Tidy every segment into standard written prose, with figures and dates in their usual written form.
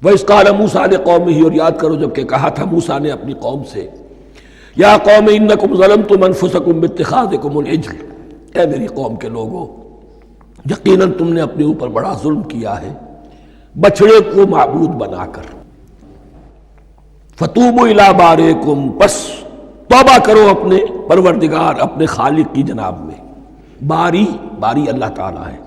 وَإِذْ قَالَ مُوسَىٰ لِقَوْمِهِ، اور یاد کرو جب کہ کہا تھا موسیٰ نے اپنی قوم سے، یا قوم انکم ظلمتم انفسکم باتخاذکم العجل، اے میری قوم کے لوگوں، یقیناً تم نے اپنے اوپر بڑا ظلم کیا ہے بچڑے کو معبود بنا کر۔ فتوبوا الی بارئکم، پس توبہ کرو اپنے پروردگار، اپنے خالق کی جناب میں۔ باری اللہ تعالیٰ ہے،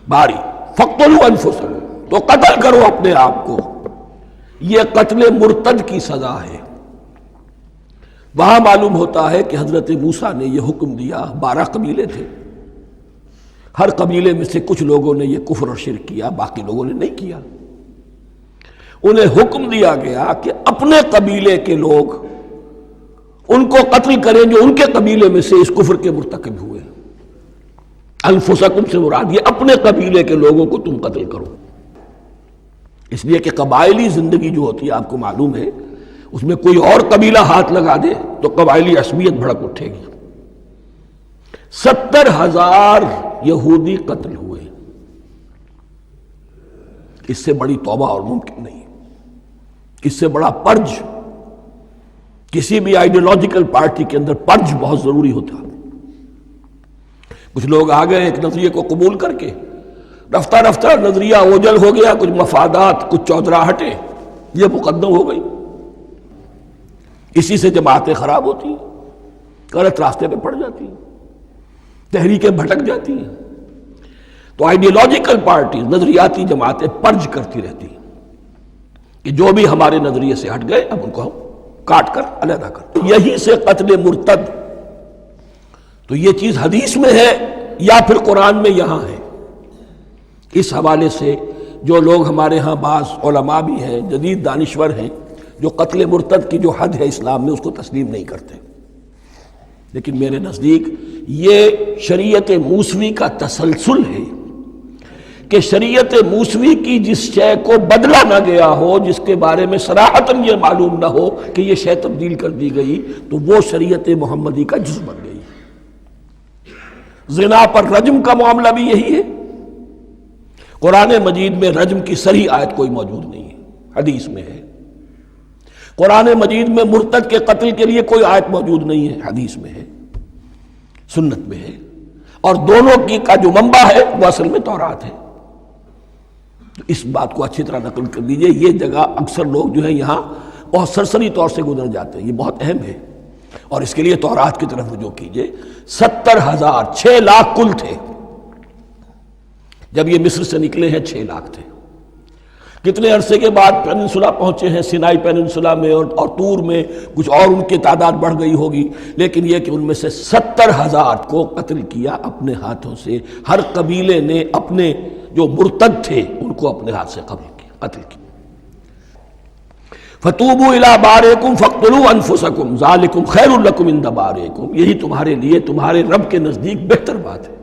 باری۔ فاقتلوا انفسکم، تو قتل کرو اپنے آپ کو، یہ قتل مرتد کی سزا ہے۔ وہاں معلوم ہوتا ہے کہ حضرت موسیٰ نے یہ حکم دیا، 12 قبیلے تھے، ہر قبیلے میں سے کچھ لوگوں نے یہ کفر اور شرک کیا، باقی لوگوں نے نہیں کیا۔ انہیں حکم دیا گیا کہ اپنے قبیلے کے لوگ ان کو قتل کریں جو ان کے قبیلے میں سے اس کفر کے مرتکب ہوئے۔ انفسکم سے مراد یہ اپنے قبیلے کے لوگوں کو تم قتل کرو، اس لیے کہ قبائلی زندگی جو ہوتی ہے آپ کو معلوم ہے، اس میں کوئی اور قبیلہ ہاتھ لگا دے تو قبائلی عصبیت بھڑک اٹھے گی۔ 70,000 یہودی قتل ہوئے، اس سے بڑی توبہ اور ممکن نہیں، اس سے بڑا پرج، کسی بھی آئیڈیالوجیکل پارٹی کے اندر پرج بہت ضروری ہوتا۔ کچھ لوگ آ گئے ایک نظریے کو قبول کر کے، رفتہ رفتہ نظریہ اوجل ہو گیا، کچھ مفادات، کچھ چودراہٹیں یہ مقدم ہو گئی، اسی سے جماعتیں خراب ہوتی ہیں، غلط راستے پہ پڑ جاتی ہیں، تحریکیں بھٹک جاتی ہیں۔ تو آئیڈیالوجیکل پارٹی، نظریاتی جماعتیں پرج کرتی رہتی ہیں کہ جو بھی ہمارے نظریے سے ہٹ گئے اب ان کو ہم کاٹ کر علیحدہ کر۔ یہی سے قتل مرتد، تو یہ چیز حدیث میں ہے یا پھر قرآن میں یہاں ہے۔ اس حوالے سے جو لوگ ہمارے ہاں بعض علماء بھی ہیں، جدید دانشور ہیں، جو قتل مرتد کی جو حد ہے اسلام میں اس کو تسلیم نہیں کرتے، لیکن میرے نزدیک یہ شریعت موسوی کا تسلسل ہے کہ شریعت موسوی کی جس شے کو بدلا نہ گیا ہو، جس کے بارے میں صراحتاً یہ معلوم نہ ہو کہ یہ شے تبدیل کر دی گئی، تو وہ شریعت محمدی کا جز بن گئی۔ زنا پر رجم کا معاملہ بھی یہی ہے، قرآن مجید میں رجم کی صریح آیت کوئی موجود نہیں ہے، حدیث میں ہے۔ قرآن مجید میں مرتد کے قتل کے لیے کوئی آیت موجود نہیں ہے، حدیث میں ہے، سنت میں ہے، اور دونوں کی کا جو منبع ہے وہ اصل میں تورات ہے۔ تو اس بات کو اچھی طرح نقل کر دیجئے، یہ جگہ اکثر لوگ جو ہے یہاں بہت سرسری طور سے گزر جاتے ہیں، یہ بہت اہم ہے، اور اس کے لیے تورات کی طرف رجوع کیجئے۔ 70,000، 6 لاکھ کل تھے جب یہ مصر سے نکلے ہیں، 6 لاکھ تھے۔ کتنے عرصے کے بعد پیننسولا پہنچے ہیں، سینائی پیننسولا میں اور طور میں، کچھ اور ان کی تعداد بڑھ گئی ہوگی، لیکن یہ کہ ان میں سے 70,000 کو قتل کیا اپنے ہاتھوں سے۔ ہر قبیلے نے اپنے جو مرتد تھے ان کو اپنے ہاتھ سے قتل کیا۔ فتوبوا الی بارئکم فاقتلوا انفسکم ذالکم خیر لکم عند بارئکم، یہی تمہارے لیے تمہارے رب کے نزدیک بہتر بات ہے۔